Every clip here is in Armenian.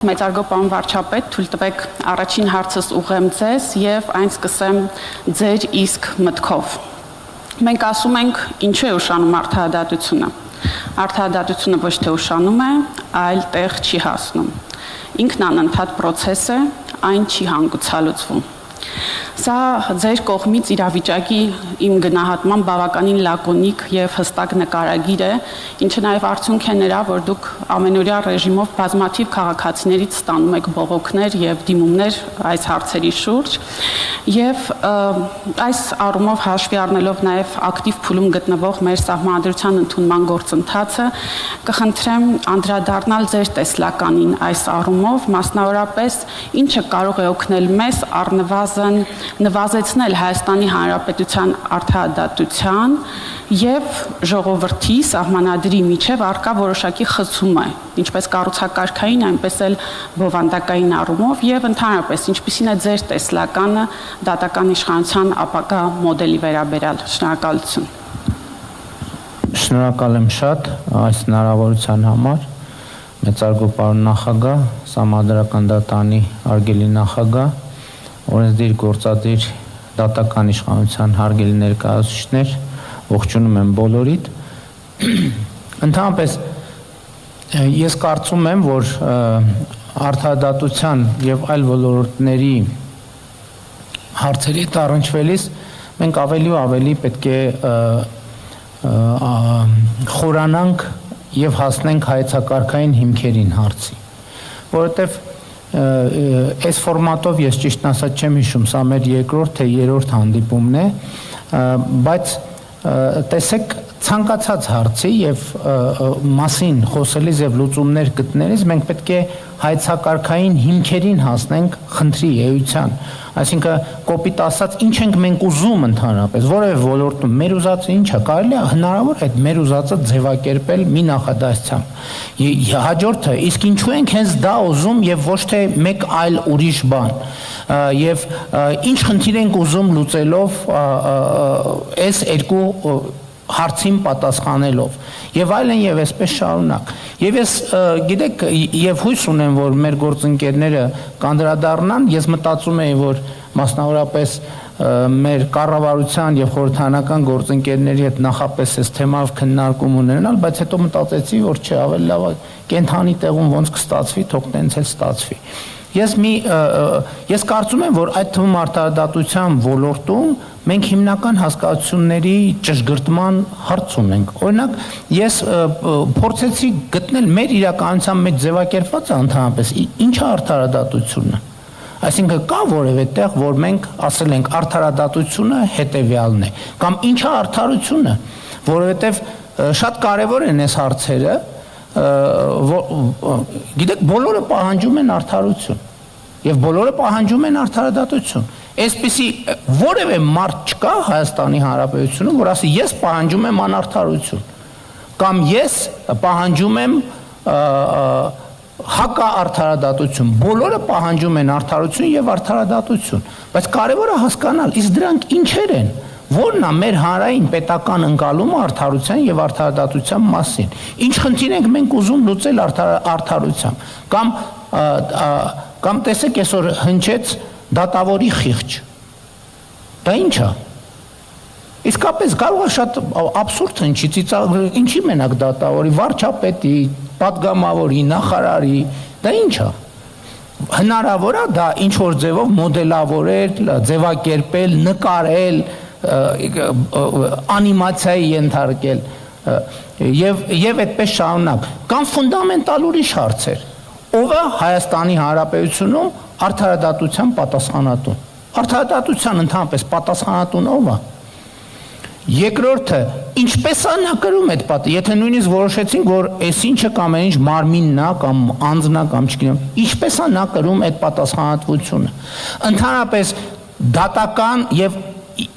Մեծարգո պարոն վարչապետ, թույլ տվեք առաջին հարցս ուղղեմ ձեզ եւ այն սկսեմ ձեր իսկ մտքով։ Մենք ասում ենք, ինչու է ուշանում արդարադատությունը։ Արդարադատությունը ոչ թե ուշանում է, այլ տեղ չի հասնում։ Ինքն անընդհատ process է, այն չի հանգուցալուծվում։ Սա ձեր կողմից իրավիճակի իմ գնահատման բավականին լակոնիկ եւ հստակ նկարագիր է, ինչը նաեւ արդյունք է նրա, որ դուք ամենօրյա ռեժիմով բազմաթիվ քաղաքացիներից ստանում եք բողոքներ եւ դիմումներ այս հարցերի շուրջ եւ այս առումով հաշվի առնելով նաեւ ակտիվ փուլում գտնվող մեր սահմանադրության ընդունման գործընթացը կխնդրեմ անդրադառնալ ձեր տեսլականին այս առումով, մասնավորապես ինչը կարող է օգնել մեզ առնվազն նվազեցնել Հայաստանի Հանրապետության արդարադատության եւ ժողովրդի սահմանադրի միջև առկա որոշակի խցում է, ինչպես կառուցակարգային, այնպես էլ բովանդակային առումով եւ ընդհանրապես ինչպիսին է ձեր տեսլականը դատական իշխանության ապագա մոդելի վերաբերյալ։ Շնորհակալություն։ Շնորհակալ եմ շատ այս հնարավորության համար։ Մեծարգո պարոն նախագահ, Սահմանադրական դատարանի արգելի նախագահ, օրենսդիր գործադիր դատական իշխանության հարգելի ներկայացուցիչներ, ողջունում եմ բոլորիդ։ Ընդհանրապես ես կարծում եմ, որ արդարադատության եւ այլ ոլորտների հարցերի առնչվելիս մենք ավելի ու ավելի պետք է խորանանք եւ հասնենք հայեցակարգային հիմքերին հարցի, որովհետեւ այս ֆորմատով ես ճիշտ ասած չեմ հիշում, սա մեր երկրորդ թե երրորդ հանդիպումն է, բայց տեսեք ցանկացած հարցի եւ մասին խոսելիս եւ լուծումներ գտնելիս մենք պետք է հայեցակարգային հիմքերին հասնենք խնդրի էության, այսինքն կոպիտ ասած ինչ ենք մենք ուզում ընդհանրապես, որևէ ոլորտում մեր ուզածը ինչ է, կարելի է հնարավոր այդ մեր ուզածը ձևակերպել մի նախադասությամբ։ Հաջորդը, իսկ ինչու ենք հենց դա ուզում եւ ոչ թե մեկ այլ ուրիշ բան, եւ ինչ խնդիր ենք ուզում լուծելով այս երկու հարցին պատասխանելով եւ այլն եւ այսպես շարունակ եւ ես գիտեք եւ հույս ունեմ որ մեր գործընկերները կանդրադառնան ես մտածում եի որ մասնավորապես մեր կառավարության եւ խորհրդարանական գործընկերների հետ նախապես այս թեմայով քննարկում ունենալ բայց հետո մտածեցի որ չէ ավելի լավ է կենթանի տեղում ոնց կստացվի թող տենց էլ ստացվի ես կարծում եմ որ այդ թվում արդարադատության ոլորտում մենք հիմնական հասկացությունների ճշգրտման հարց ունենք օրինակ ես փորձեցի գտնել մեր իրականության մեջ ձևակերպված ընդհանրապես ինչ է արդարադատությունը այսինքն կա որևէ տեղ որ մենք ասել ենք արդարադատությունը հետեւյալն է կամ ինչ է արդարությունը որովհետեւ շատ կարեւոր են այս հարցերը գիտեք բոլորը պահանջում են արդարություն եւ բոլորը պահանջում են արդարադատություն այսպիսի որևէ մարդ չկա Հայաստանի Հանրապետությունում որ ասի ես պահանջում եմ անարդարություն կամ ես պահանջում եմ հակաարդարադատություն բոլորը պահանջում են արդարություն եւ արդարադատություն բայց կարեւոր է հասկանալ իսկ դրանք ինչեր են որն է մեր հանրային պետական ընկալումը արդարության եւ արդարադատության մասին ինչ խնդիր ենք մենք ուզում լուծել արդարությամբ կամ տեսեք այսօր հնչեց դատավորի խիղճ դա ինչ է իսկապես կարող է շատ աբսուրդ հնչի ինչի մենակ դատավորի վարչապետի պատգամավորի նախարարի դա ինչ է հնարավոր է դա ինչ որ ձևով մոդելավորել ձևակերպել նկարել անիմացիայի ենթարկել եւ այդպես շարունակ կամ ֆունդամենտալ ուրիշ հարցեր ով է Հայաստանի Հանրապետությունում արդարադատության պատասխանատուն արդարադատության ընդհանրապես պատասխանատուն ով է երկրորդը ինչպես է նա կրում այդ պատը եթե նույնիսկ որոշեցինք որ այսինչը կամ այնինչ մարմինն է կամ անձն է կամ չգիտեմ ինչպես է նա կրում այդ պատասխանատվությունը ընդհանրապես դատական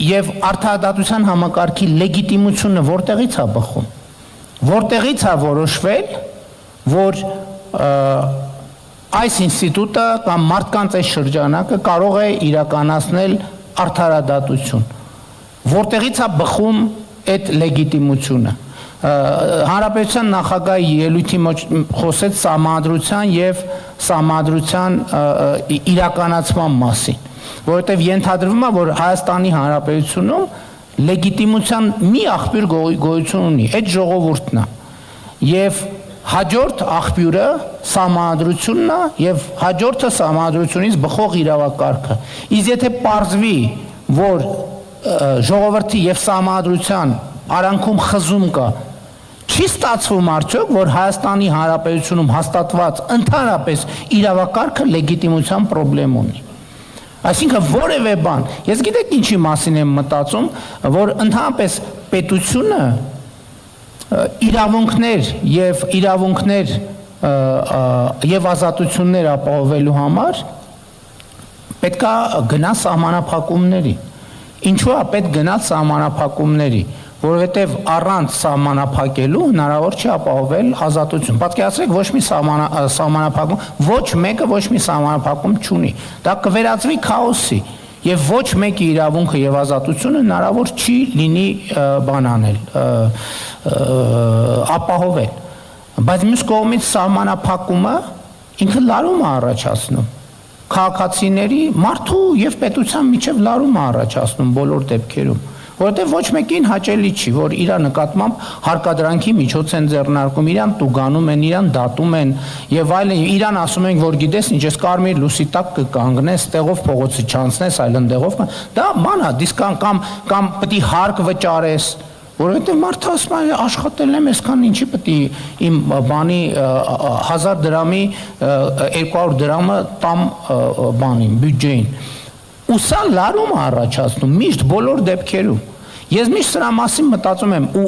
եւ արդարադատության համակարգի լեգիտիմությունը որտեղից է բխում որտեղից է որոշվել որ այս ինստիտուտը կամ մարդկանց այս շրջանակը կարող է իրականացնել արդարադատություն որտեղից է բխում այդ լեգիտիմությունը Հանրապետության նախագահի ելույթի մեջ խոսեց սահմանադրության եւ սահմանադրության իրականացման մասին, որովհետեւ ենթադրվում է, որ Հայաստանի Հանրապետությունում լեգիտիմության մի աղբյուր գոյություն ունի, այդ ժողովուրդն է, եւ հաջորդ աղբյուրը սահմանադրությունն է եւ հաջորդը սահմանադրությունից բխող իրավակարգը։ Իսկ եթե պարզվի, որ ժողովրդի եւ սահմանադրության արանքում խզում կա, չի ստացվում արդյոք, որ Հայաստանի Հանրապետությունում հաստատված ընդհանրապես իրավակարգը լեգիտիմության խնդրեմ ունի։ Այսինքն որևէ բան, ես գիտեք ինչի մասին եմ մտածում, որ ընդհանրապես պետությունը իրավունքներ եւ ազատություններ ապահովելու համար պետք է գնա սահմանափակումների։ Ինչու է պետք գնալ սահմանափակումների, որովհետեւ առանց սահմանափակելու հնարավոր չի ապահովել ազատություն։ Պատկերացրեք, ոչ մի սահմանափակում, ոչ մեկը ոչ մի սահմանափակում չունի։ Դա կվերածվի քաոսի եւ ոչ մեկի իրավունքը եւ ազատությունը հնարավոր չի լինի բան անել, ապահովել։ Բայց մյուս կողմից սահմանափակումը ինքը լարում է առաջացնում քաղաքացիների, մարդու եւ պետության միջև լարում է առաջացնում բոլոր դեպքերում, որովհետեւ ոչ մեկին հաճելի չի, որ իր նկատմամբ հարկադրանքի միջոց են ձեռնարկում, իրան տուգանում են, իրան դատում են եւ այլն, իրան ասում են, որ գիտես ինչ, ես կարմիր լուսի տակ կկանգնես, տեղով փողոցի չանցնես, այլն տեղով, դա ման է, դիսկ կամ պետք է հարկ վճարես, որովհետեւ մարդը ասում է, աշխատել եմ, այսքան ինչի պետք է իմ բանի 1000 դրամի 200 դրամը տամ բանին, բյուջեին։ Ու սա լարում է առաջացնում միշտ բոլոր դեպքերում։ Ես միշտ սրա մասին մտածում եմ ու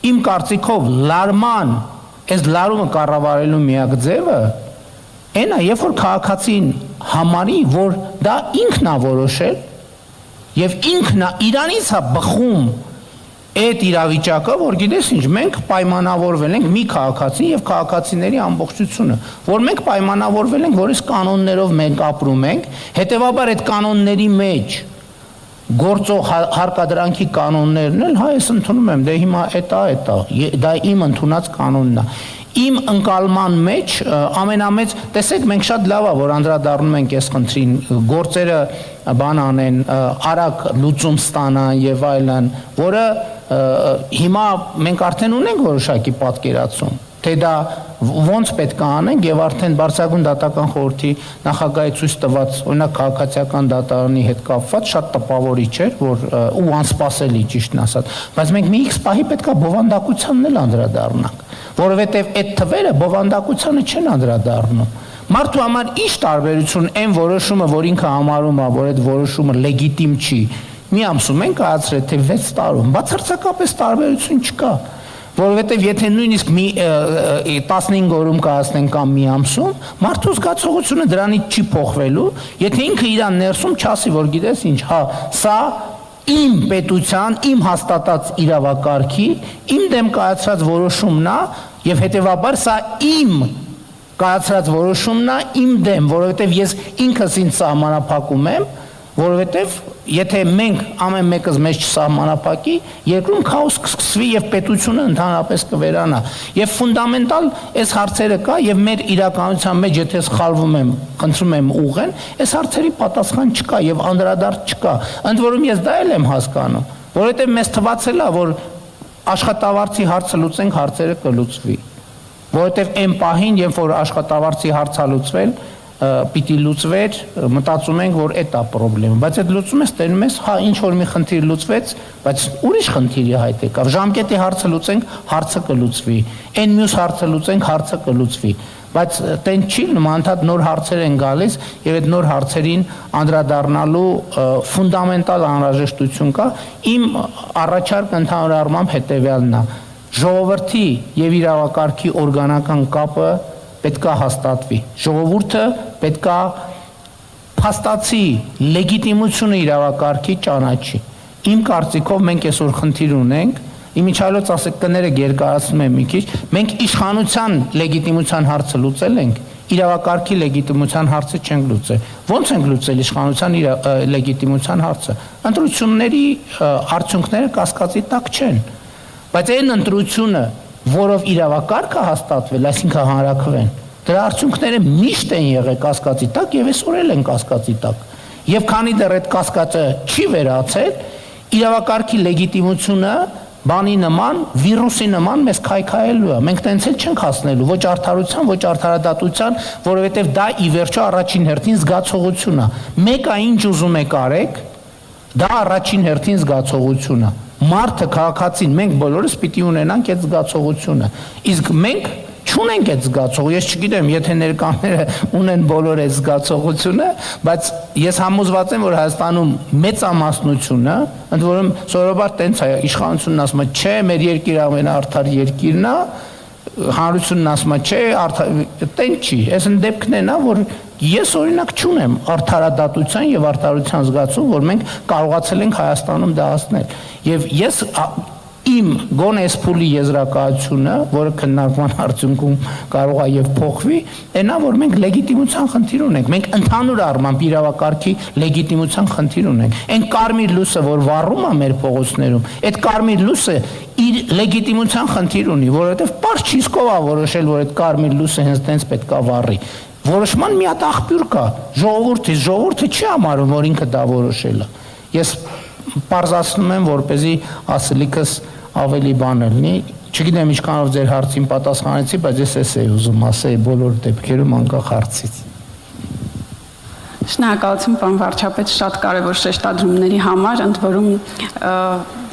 իմ կարծիքով լարման, այս լարումը կառավարելու միակ ձևը այն է, երբ որ քաղաքացին համարի, որ դա ինքն է որոշել եւ ինքն է իրանից է բխում այդ իրավիճակը, որ գիտես ինչ, մենք պայմանավորվել ենք մի քաղաքացի եւ քաղաքացիների ամբողջությունը, որ մենք պայմանավորվել ենք, որ այս կանոններով մենք ապրում ենք, հետեւաբար այդ կանոնների մեջ գործող հարկադրանքի կանոններն էլ, հա, ես ընդունում եմ, դե հիմա դա իմ ընդունած կանոնն է։ Իմ ընկալման մեջ ամենամեծ, տեսեք, մենք շատ լավ է, որ անդրադառնում ենք այս խնդրին, գործերը բան անեն, արագ լուծում ստանան եւ այլն, որը հիմա մենք արդեն ունենք որոշակի պատկերացում, թե դա ոնց պետք է անենք եւ արդեն Բարձրագույն դատական խորհրդի նախագահի ցույց տված օրինակ քաղաքացիական դատարանի հետ կապված շատ տպավորիչ էր, որ ու անսպասելի ճիշտն ասած, բայց մենք մի X պահի պետք է բովանդակությանն էլ անդրադառնանք, որովհետեւ այդ թվերը բովանդակությանը չեն անդրադառնում։ Մարդու համար ինչ տարբերություն այն որոշումը, որ ինքը համարում է, որ այդ որոշումը լեգիտիմ չի, մի ամսում են կայացրել, թե 6 տարում, բացարձակապես տարբերություն չկա, որովհետև եթե նույնիսկ մի 15 օրում կայացնեն կամ մի ամսում, մարդու զգացողությունը դրանից չի փոխվելու, եթե ինքը իրան ներսում չասի, որ գիտես ինչ, հա, սա իմ պետության, իմ հաստատած իրավակարգի, իմ դեմ կայացրած որոշումն է, եւ հետեւաբար սա իմ կայացրած որոշումն է իմ դեմ, որովհետև ես ինքս ինձ սահմանափակում եմ, որովհետև եթե մենք ամեն մեկս մեզ չսահմանափակի, երկրում քաոս կսկսվի եւ պետությունը ընդհանրապես կվերանա։ Եվ ֆունդամենտալ այս հարցերը կա եւ մեր իրականության մեջ եթե սխալվում եմ, խնդրում եմ ուղղեն, այս հարցերի պատասխան չկա եւ անդրադարձ չկա։ Ընդ որում ես դա էլ եմ հասկանում, որովհետեւ մեզ թվացել է, որ աշխատավարձի հարցը լուծենք, հարցերը կլուծվի։ Որովհետև այն պահին, երբ որ աշխատավարձի հարցը լուծվել, պիտի լուծվեր, մտածում ենք, որ այդ է խնդրեմը, բայց այդ լուծում ես տենում ես, հա, ինչ որ մի խնդիր լուծվեց, բայց ուրիշ խնդիրի հայտ եկավ, ժամկետի հարցը լուծենք, հարցը կլուծվի, այն մյուս հարցը լուծենք, հարցը կլուծվի, բայց տեն չի, նմանատիպ նոր հարցեր են գալիս եւ այդ նոր հարցերին անդրադառնալու ֆունդամենտալ անհրաժեշտություն կա։ Իմ առաջարկը ընդհանուր առմամբ հետեւյալն է. ժողովրդի եւ իրավակարգի օրգանական կապը պետք է հաստատվի։ Ժողովուրդը պետք է փաստացի լեգիտիմությունը իրավակարգի ճանաչի։ Իմ կարծիքով մենք այսօր խնդիր ունենք, իմիջիայլոց ասեք կներեք երկարացնում եմ մի քիչ, մենք իշխանության լեգիտիմության հարցը լուծել ենք, իրավակարգի լեգիտիմության հարցը չենք լուծել։ Ոնց ենք լուծել իշխանության լեգիտիմության հարցը։ Ընտրությունների արդյունքները կասկածի տակ չեն։ Բայց այն ընտրությունը, որով իրավակարգը հաստատվել, այսինքն հանրաքվեն, դրա արդյունքները միշտ են եղել կասկածի տակ եւ այսօր էլ են կասկածի տակ։ Եվ քանի դեռ այդ կասկածը չի վերացել, իրավակարգի լեգիտիմությունը բանի նման, վիրուսի նման մեզ քայքայելու է։ Մենք տենց էլ չենք հասնելու ոչ արդարության, ոչ արդարադատության, որովհետև դա ի վերջո առաջին հերթին զգացողություն է։ Մեկը ինչ ուզում եք արեք, դա առաջին հերթին զգացողություն է։ Մարդը, քաղաքացին, մենք բոլորս պիտի ունենանք այդ զգացողությունը։ Իսկ մենք չունենք այդ զգացողությունը, ես չգիտեմ, եթե ներկաները ունեն բոլոր այդ զգացողությունը, բայց ես համոզված եմ, որ Հայաստանում մեծամասնությունը, ընդ որում սովորաբար տենց է, իշխանությունն ասում է, չէ, մեր երկիրը ամենաարդար երկիրն է, հանրությունն ասում է, չէ, տենց չի, այս դեպքն է, որ ես օրինակ չունեմ արդարադատության եւ արդարության զգացում, որ մենք կարողացել ենք Հայաստանում դա հասնել։ Եվ ես իմ գոնե այս փուլի եզրակացությունը, որը քննարկման արդյունքում կարող է եւ փոխվի, այնա որ մենք լեգիտիմության խնդիր ունենք, մենք ընդհանուր առմամբ իրավակարգի լեգիտիմության խնդիր ունենք։ Այն կարմիր լույսը, որ վառում է մեր փողոցներում, այդ կարմիր լույսը իր լեգիտիմության խնդիր ունի, որովհետեւ պարզ չի սկով է որոշել, որ այդ կարմիր լույսը հենց տենց պետք է վառի։ Որոշման մի հատ աղբյուր կա, ժողովուրդը չի համարում, որ ինքը դա որոշել է։ Ես պարզացնում եմ, որպեսզի ասելիքս ավելի բան լինի, չգիտեմ ինչքանով ձեր հարցին պատասխանեցի, բայց ես էս էի ուզում ասել բոլոր դեպքերում անկախ հարցից։ Շնորհակալություն, պարոն վարչապետ, շատ կարևոր շեշտադրումների համար, ընդ որում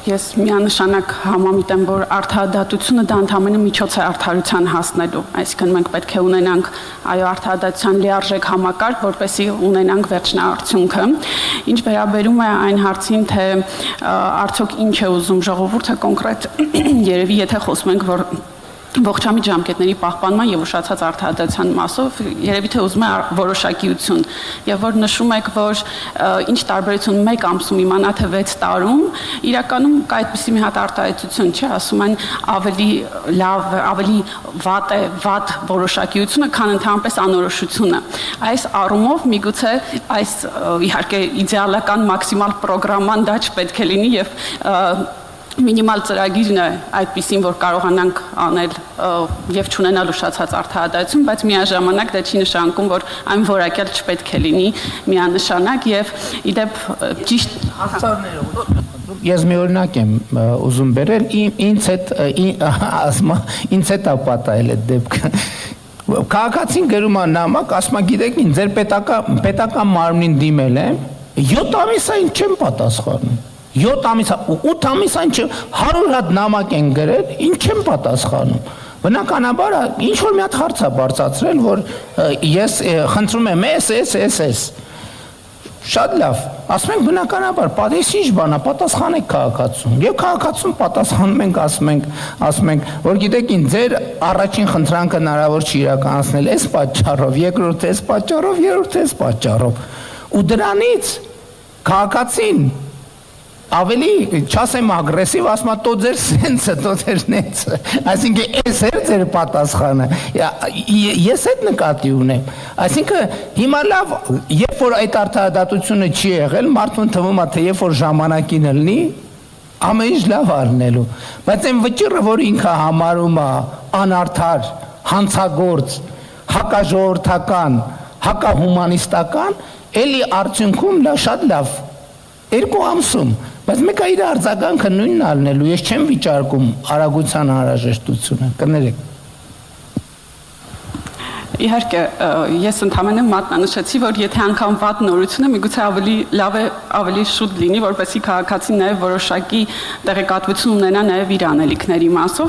ես միանշանակ համամիտ եմ, որ արդարադատությունը դա ընդհանրապես միջոց է արդարության հասնելու, այսինքն մենք պետք է ունենանք այո արդարադատության լիարժեք համակարգ, որպեսզի ունենանք վերջնաարդյունքը։ Ինչ վերաբերում է այն հարցին, թե արդյոք ինչ է ուզում ժողովուրդը կոնկրետ, երևի եթե խոսում ենք, որ ողջամիտ ժամկետների պահպանման եւ ուշացած արդարադատության մասով երևի թե ուզում է որոշակիություն եւ որ նշում եք որ ինչ տարբերություն 1 ամսում իմանա թե 6 տարում իրականում կա այդպիսի մի հատ արտահայտություն չէ ասում են ավելի լավ ավելի վատ որոշակիությունը քան ընդհանրապես անորոշությունը այս առումով միգուցե այս իհարկե իդեալական մաքսիմալ պրոգրաման դա չպետք է լինի եւ մինիմալ ծրագիրն է այդպիսին, որ կարողանանք անել եւ չունենալ ուշացած արդարադատություն, բայց միաժամանակ դա չի նշանակում, որ այն որակյալ չպետք է լինի միանշանակ եւ իդեպ ճիշտ Ես մի օրինակ եմ ուզում բերել, ինձ հետ ապատայել այդ դեպքը։ Քաղաքացին գրում է նամակ, ասում է, գիտեք ինչ, ձեր պետական մարմնին դիմել եմ, 7 ամիս այն չեմ պատասխանում։ 7 ամիս, 8 ամիս այն չեմ, 100 հատ նամակ են գրել, ինչ չեմ պատասխանում։ Բնականաբար, ինչ որ մի հատ հարց է բարձրացրել, որ ես խնդրում եմ էս։ Շատ լավ, ասում ենք բնականաբար, պատես ինչ բան է, պատասխանեք քաղաքացուն։ Եվ քաղաքացուն պատասխանում ենք, ասում ենք, որ գիտեք ինչ, ձեր առաջին խնդրանքը հնարավոր չի իրականացնել այս պատճառով, երկրորդ այս պատճառով, երրորդ այս պատճառով։ Ու դրանից քաղաքացին ավելի չասեմ ագրեսիվ, ասում է, «Տո ձեր սենսը, տո ձեր նենցը», այսինքն այս էր ձեր պատասխանը, ես այդ նկատի ունեմ, այսինքն հիմա լավ, երբ որ այդ արդարադատությունը չի եղել, մարդուն թվում է, թե երբ որ ժամանակին լինի, ամեն ինչ լավ առնելու, բայց այն վճիռը, որ ինքը համարում է անարդար, հանցագործ, հակաժողովրդական, հակահումանիստական, էլի արդյունքում շատ լավ 2 ամսում, բայց մեկը իր արձագանքը նույնն ալնելու, ես չեմ վիճարկում արագության անհրաժեշտությունը, կներեք։ Իհարկե, ես ընդհանրապես մատնանշեցի, որ եթե անգամ վատ նորություն է, միգուցե ավելի լավ է, ավելի շուտ լինի, որպեսզի քաղաքացին նաև որոշակի տեղեկատվություն ունենա նաև իր անելիքների մասով,